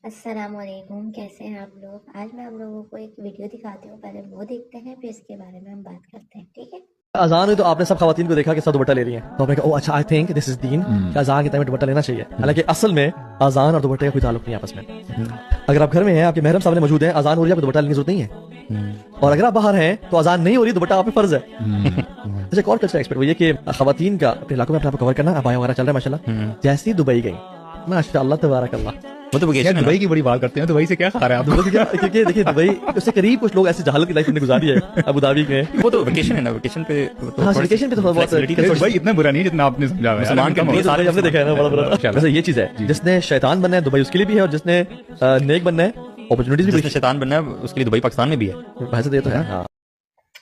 السلام علیکم، کیسے ہیں آپ لوگ؟ آج میں آپ لوگوں کو ایک ویڈیو دکھاتی ہوں، پہلے وہ دیکھتے ہیں پھر اس کے بارے میں ہم بات کرتے ہیں، ٹھیک ہے؟ اذان ہوئی تو آپ نے سب خواتین کو دیکھا کہ سب دوپٹہ لے لیے ہیں، تو آپ نے کہا او اچھا آئی تھنک دس از دین کہ اذان کے ٹائم میں دوپٹہ لینا چاہیے، حالانکہ اصل میں اذان اور دوپٹے کا کوئی تعلق نہیں ہے آپس میں. اگر آپ گھر میں ہیں، آپ کے محرم سامنے موجود ہیں، اذان ہو رہی ہے، آپ کو دوپٹہ لینے کی ضرورت نہیں ہے. اور اگر آپ باہر ہیں تو اذان نہیں ہو رہی، دوپٹہ آپ پہ فرض ہے. اچھا ایک اور کلچر ایکسپرٹ وہ یہ کہ خواتین کا اپنے علاقوں میں اپنے آپ کو کور کرنا، ابایا وغیرہ چل رہا ہے ماشاءاللہ. جیسے ہی دبئی گئی، ماشاء اللہ تبارک اللہ، وہ تو ویکیشن ہے. دبئی کی بڑی بات کرتے ہیں، دبئی سے کیا کھا رہے ہیں آپ؟ دبئی کیا کیونکہ دیکھیے دبئی اس سے قریب کچھ لوگ ایسی جہالت کی لائف نے گزاری ہے ابو دھابی کے. وہ تو ویکیشن ہے نا، ویکیشن پہ ہاں ویکیشن پہ تو بہت دبئی اتنا برا نہیں جتنا آپ نے سمجھا ہوا ہے. مسلمان کے لیے ہم نے دیکھا ہے نا بڑا بڑا. ویسے یہ چیز ہے جس نے شیطان بننا ہے دبئی اس کے لیے بھی ہے، اور جس نے نیک بننا ہے اپرچونیٹیز بھی جس نے شیطان بننا ہے اس کے لیے دبئی پاکستان میں بھی ہے. بحث یہ تو ہے. ہاں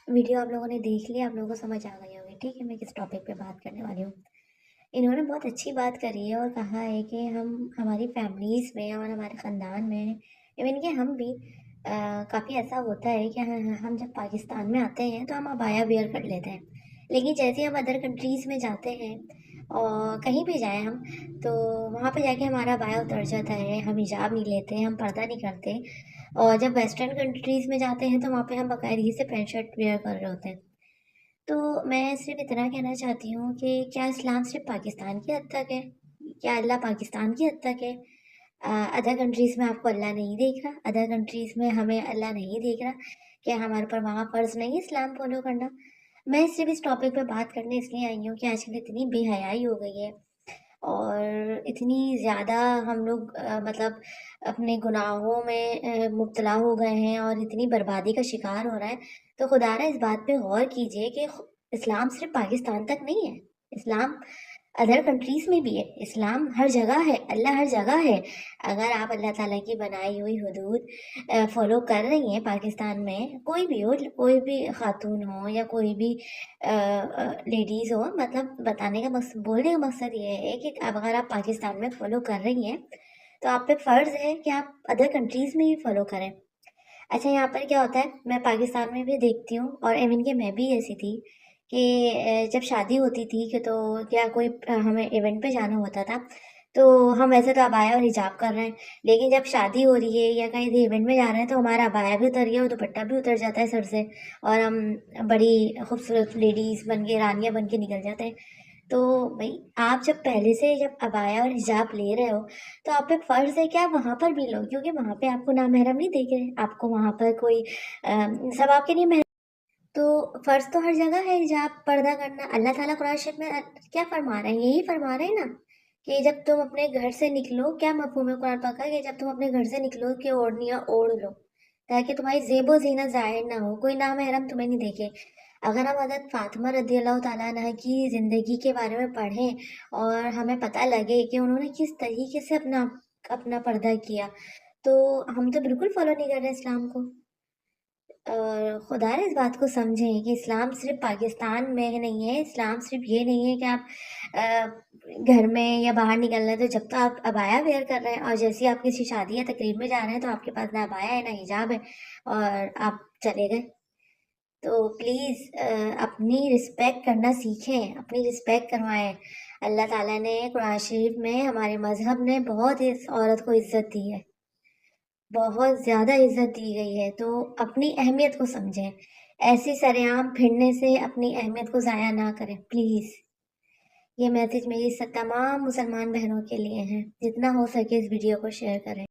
ویڈیو آپ لوگوں نے دیکھ لی، آپ لوگوں کو سمجھ آ گئی ہوگی، ٹھیک ہے؟ میں کس ٹاپک پہ بات کرنے والی ہوں. انہوں نے بہت اچھی بات کری ہے اور کہا ہے کہ ہماری فیملیز میں اور ہمارے خاندان میں ایون کہ ہم بھی کافی ایسا ہوتا ہے کہ ہم جب پاکستان میں آتے ہیں تو ہم ابایا ویئر کر لیتے ہیں، لیکن جیسے ہم ادر کنٹریز میں جاتے ہیں اور کہیں بھی جائیں ہم، تو وہاں پہ جا کے ہمارا ابایا اتر جاتا ہے، ہم حجاب نہیں لیتے، ہم پردہ نہیں کرتے. اور جب ویسٹرن کنٹریز میں جاتے ہیں تو وہاں پہ ہم باقاعدگی سے پینٹ شرٹ ویئر کر رہے ہوتے ہیں. تو میں صرف اتنا کہنا چاہتی ہوں کہ کیا اسلام صرف پاکستان کی حد تک ہے؟ کیا اللہ پاکستان کی حد تک ہے؟ ادر کنٹریز میں آپ کو اللہ نہیں دیکھ رہا؟ ادر کنٹریز میں ہمیں اللہ نہیں دیکھ رہا؟ کیا ہمارے پر وہاں فرض نہیں اسلام فالو کرنا؟ میں صرف اس ٹاپک پہ بات کرنے اس لیے آئی ہوں کہ آج کل اتنی بے حیائی ہو گئی ہے اور اتنی زیادہ ہم لوگ مطلب اپنے گناہوں میں مبتلا ہو گئے ہیں اور اتنی بربادی کا شکار ہو رہا ہے. تو خدا را اس بات پہ غور کیجئے کہ اسلام صرف پاکستان تک نہیں ہے، اسلام ادر کنٹریز میں بھی ہے، اسلام ہر جگہ ہے، اللہ ہر جگہ ہے. اگر آپ اللہ تعالیٰ کی بنائی ہوئی حدود فالو کر رہی ہیں پاکستان میں، کوئی بھی ہو، کوئی بھی خاتون ہو یا کوئی بھی لیڈیز ہو، مطلب بتانے کا مقصد، بولنے کا مقصد یہ ہے کہ اگر آپ پاکستان میں فالو کر رہی ہیں تو آپ پہ فرض ہے کہ آپ ادر کنٹریز میں بھی فالو کریں. اچھا یہاں پر کیا ہوتا ہے، میں پاکستان میں بھی دیکھتی ہوں اور ایون کہ میں بھی ایسی تھی کہ جب شادی ہوتی تھی کہ تو کیا کوئی ہمیں ایونٹ پہ جانا ہوتا تھا تو ہم ویسے تو ابایا اور حجاب کر رہے ہیں، لیکن جب شادی ہو رہی ہے یا کہیں ایونٹ میں جا رہے ہیں تو ہمارا ابایا بھی اتر گیا اور دوپٹہ بھی اتر جاتا ہے سر سے، اور ہم بڑی خوبصورت لیڈیز بن کے، رانیاں بن کے نکل جاتے ہیں. تو بھائی آپ جب پہلے سے جب ابایا اور حجاب لے رہے ہو تو آپ پہ فرض ہے کہ آپ وہاں پر بھی لو، کیونکہ وہاں پہ آپ کو نامحرم نہیں دیکھ رہے، آپ کو وہاں پر کوئی سب آپ کے لیے محرم. تو فرض تو ہر جگہ ہے حجاب پردہ کرنا. اللہ تعالیٰ قرآن شریف میں کیا فرما رہے ہیں؟ یہی فرما رہے ہیں نا کہ جب تم اپنے گھر سے نکلو، کیا مفہوم ہے قرآن پاک کا کہ جب تم اپنے گھر سے نکلو کہ اوڑھنیاں اوڑھ لو تاکہ تمہاری زیب و زینت ظاہر نہ ہو، کوئی نامحرم تمہیں نہیں دیکھے. اگر ہم حضرت فاطمہ رضی اللہ تعالیٰ عنہ کی زندگی کے بارے میں پڑھیں اور ہمیں پتہ لگے کہ انہوں نے کس طریقے سے اپنا پردہ کیا، تو ہم تو بالکل فالو نہیں کر رہے اسلام کو. اور خدا نے اس بات کو سمجھیں کہ اسلام صرف پاکستان میں نہیں ہے، اسلام صرف یہ نہیں ہے کہ آپ گھر میں یا باہر نکل رہے ہیں تو جب تو آپ ابایا ویئر کر رہے ہیں اور جیسے ہی آپ کسی شادی یا تقریب میں جا رہے ہیں تو آپ کے پاس نہ ابایا ہے نہ حجاب ہے اور آپ چلے گئے. تو پلیز اپنی رسپیکٹ کرنا سیکھیں، اپنی رسپیکٹ کروائیں. اللہ تعالیٰ نے قرآن شریف میں، ہمارے مذہب نے بہت اس عورت کو عزت دی ہے، بہت زیادہ عزت دی گئی ہے. تو اپنی اہمیت کو سمجھیں، ایسی سرعام پھرنے سے اپنی اہمیت کو ضائع نہ کریں پلیز. یہ میسج میری تمام مسلمان بہنوں کے لیے ہیں، جتنا ہو سکے اس ویڈیو کو شیئر کریں.